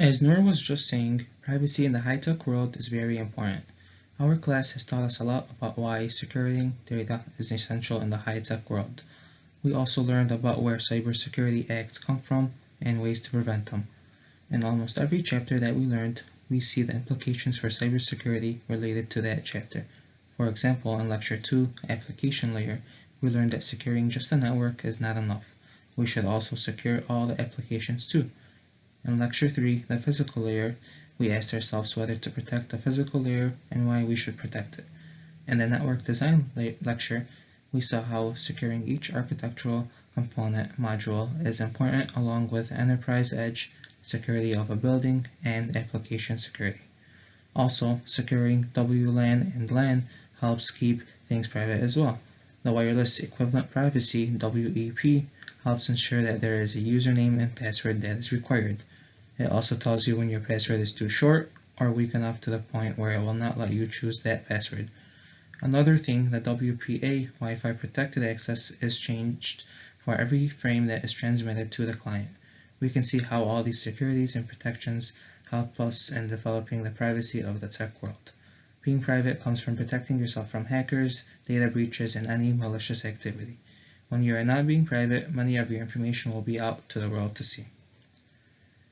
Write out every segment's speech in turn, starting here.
As Noor was just saying, privacy in the high-tech world is very important. Our class has taught us a lot about why securing data is essential in the high-tech world. We also learned about where cybersecurity acts come from and ways to prevent them. In almost every chapter that we learned, we see the implications for cybersecurity related to that chapter. For example, in Lecture 2, Application Layer, we learned that securing just a network is not enough. We should also secure all the applications too. In Lecture 3, the Physical Layer, we asked ourselves whether to protect the physical layer and why we should protect it. In the Network Design lecture, we saw how securing each architectural component module is important along with enterprise edge, security of a building, and application security. Also, securing WLAN and LAN helps keep things private as well. The Wireless Equivalent Privacy, WEP, helps ensure that there is a username and password that is required. It also tells you when your password is too short or weak enough to the point where it will not let you choose that password. Another thing, the WPA Wi-Fi protected access is changed for every frame that is transmitted to the client. We can see how all these securities and protections help us in developing the privacy of the tech world. Being private comes from protecting yourself from hackers, data breaches, and any malicious activity. When you are not being private, many of your information will be out to the world to see.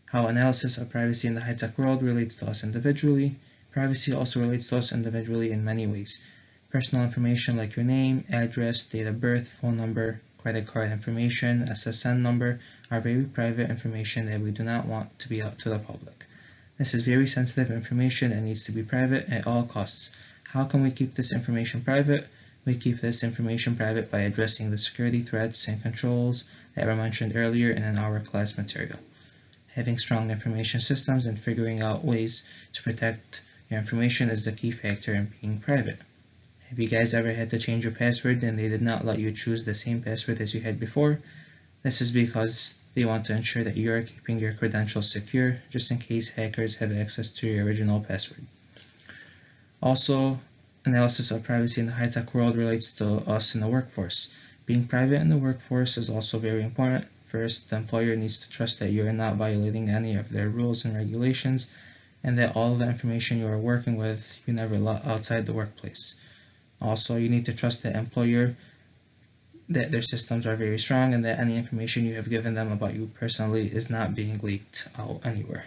How analysis of privacy in the high-tech world relates to us individually. Privacy also relates to us individually in many ways. Personal information like your name, address, date of birth, phone number, credit card information, SSN number are very private information that we do not want to be out to the public. This is very sensitive information and needs to be private at all costs. How can we keep this information private? We keep this information private by addressing the security threats and controls that were mentioned earlier in our class material. Having strong information systems and figuring out ways to protect your information is the key factor in being private. Have you guys ever had to change your password and they did not let you choose the same password as you had before? This is because they want to ensure that you are keeping your credentials secure just in case hackers have access to your original password. Also, analysis of privacy in the high-tech world relates to us in the workforce. Being private in the workforce is also very important. First, the employer needs to trust that you are not violating any of their rules and regulations, and that all of the information you are working with you never let outside the workplace. Also, you need to trust the employer that their systems are very strong and that any information you have given them about you personally is not being leaked out anywhere.